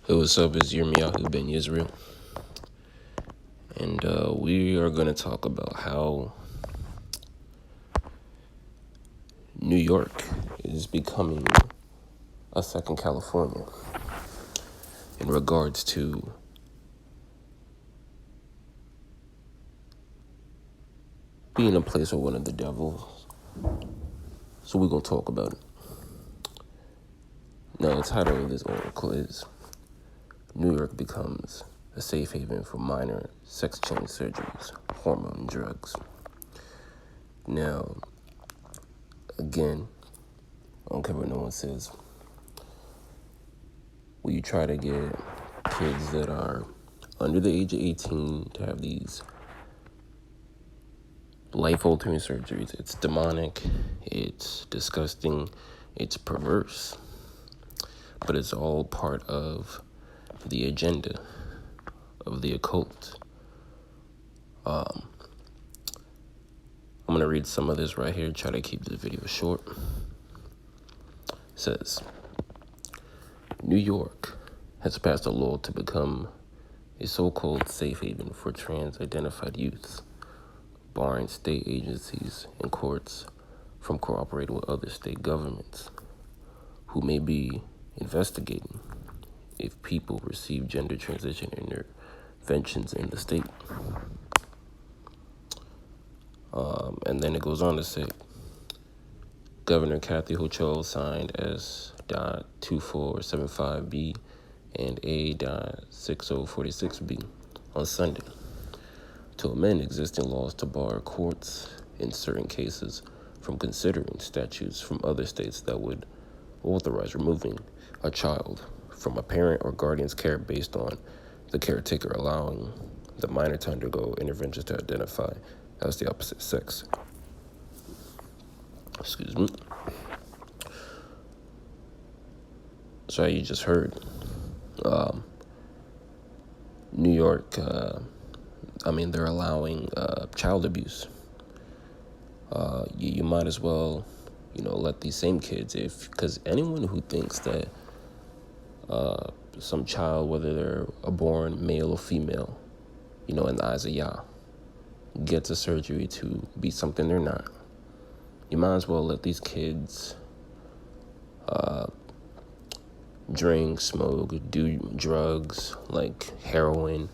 Hey, what's up? It's Yirmiyahu Ben Yisrael, and we are going to talk about how New York is becoming a second California in regards to being a place of one of the devils. So we're going to talk about it. Now, the title of this article is New York becomes a safe haven for minor sex change surgeries, hormone drugs. Now, again, I don't care what no one says. When you try to get kids that are under the age of 18 to have these life-altering surgeries, it's demonic, it's disgusting, it's perverse, but it's all part of the agenda of the occult. I'm going to read some of this right here, try to keep this video short. It says, New York has passed a law to become a so-called safe haven for trans-identified youths, barring state agencies and courts from cooperating with other state governments who may be investigating if people receive gender transition interventions in the state. And then it goes on to say, Governor Kathy Hochul signed S.2475B and A.6046B on Sunday to amend existing laws to bar courts in certain cases from considering statutes from other states that would authorize removing a child from a parent or guardian's care based on the caretaker allowing the minor to undergo interventions to identify as the opposite sex. Excuse me. So you just heard, New York, they're allowing child abuse. You might as well, let these same kids, because anyone who thinks that some child, whether they're a born male or female, in the eyes of Yah, gets a surgery to be something they're not, you might as well let these kids drink, smoke, do drugs like heroin,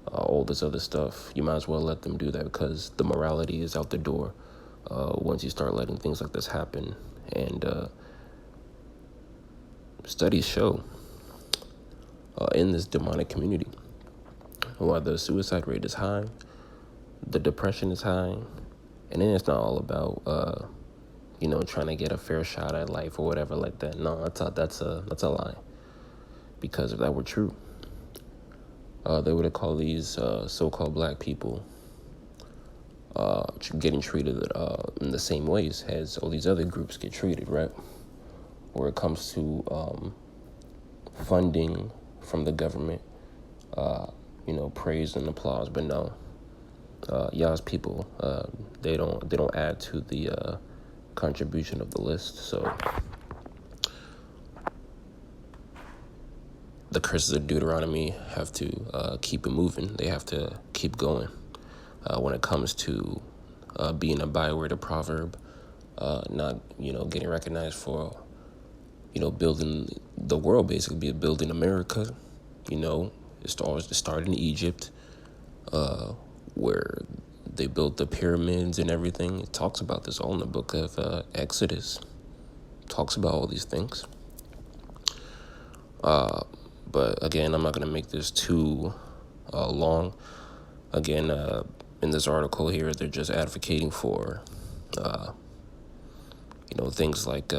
all this other stuff. You might as well let them do that because the morality is out the door once you start letting things like this happen. And studies show in this demonic community, while the suicide rate is high, the depression is high, and then it's not all about trying to get a fair shot at life or whatever like that. No, that's a lie. Because if that were true, they would have called these so-called black people getting treated in the same ways as all these other groups get treated, right? Where it comes to funding from the government, praise and applause, but no, Yah's people, they don't add to the contribution of the list. So the curses of Deuteronomy have to keep it moving. They have to keep going. When it comes to being a byword, a proverb, not, getting recognized for, building the world, basically, building America. It started in Egypt, where they built the pyramids and everything. It talks about this all in the book of Exodus. It talks about all these things. But again, I'm not going to make this too long. Again, in this article here, they're just advocating for, things like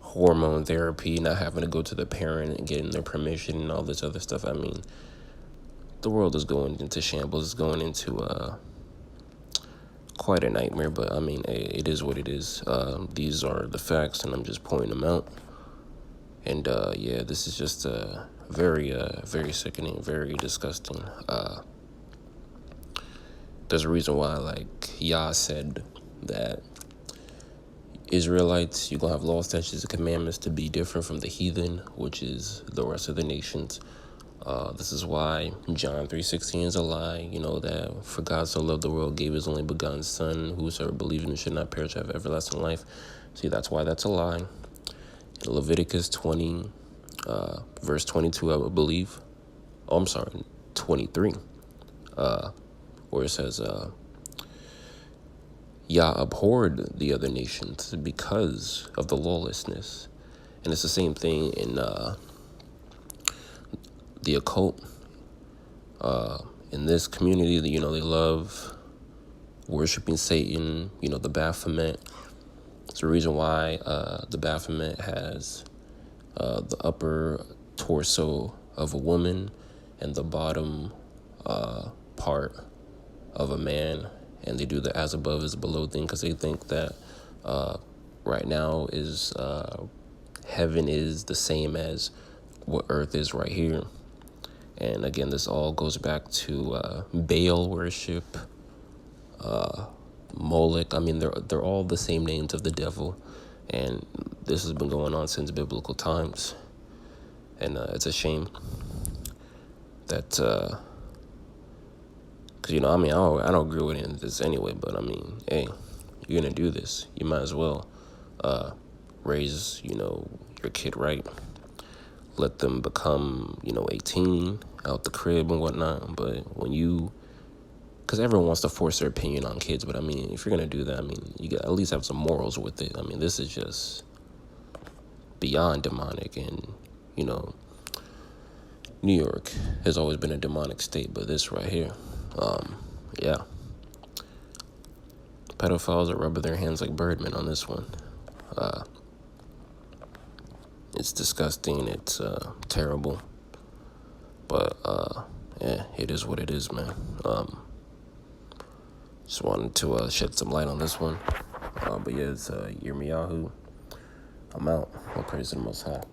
hormone therapy, not having to go to the parent and getting their permission and all this other stuff. I mean, the world is going into shambles. It's going into quite a nightmare, but I mean, it is what it is. These are the facts, and I'm just pointing them out. And this is just very, very sickening, very disgusting. There's a reason why, like Yah said, that Israelites, you're going to have laws, statutes, and commandments to be different from the heathen, which is the rest of the nations. This is why John 3:16 is a lie, that for God so loved the world, gave his only begotten son, whosoever believes in him should not perish, have everlasting life. See, that's why that's a lie. In Leviticus 20, verse 22, I would believe. Oh, I'm sorry, 23, where it says, Yah abhorred the other nations because of the lawlessness. And it's the same thing in the occult. In this community, they love worshiping Satan, the Baphomet. It's the reason why the Baphomet has the upper torso of a woman and the bottom part of a man. And they do the as above is below thing because they think that right now is heaven is the same as what earth is right here. And again, this all goes back to Baal worship, Moloch. I mean, they're all the same names of the devil, and this has been going on since biblical times. And it's a shame that, because I don't agree with any of this anyway. But I mean, hey, you're gonna do this, you might as well raise your kid right. Let them become 18 out the crib and whatnot. But because everyone wants to force their opinion on kids, but I mean, if you're gonna do that, I mean, you got at least have some morals with it. I mean, this is just beyond demonic. And New York has always been a demonic state, but this right here, yeah, pedophiles are rubbing their hands like Birdman on this one. It's disgusting. It's terrible. But yeah, it is what it is, man. Just wanted to shed some light on this one. But yeah, it's Yirmiyahu. I'm out. All praise to the Most High.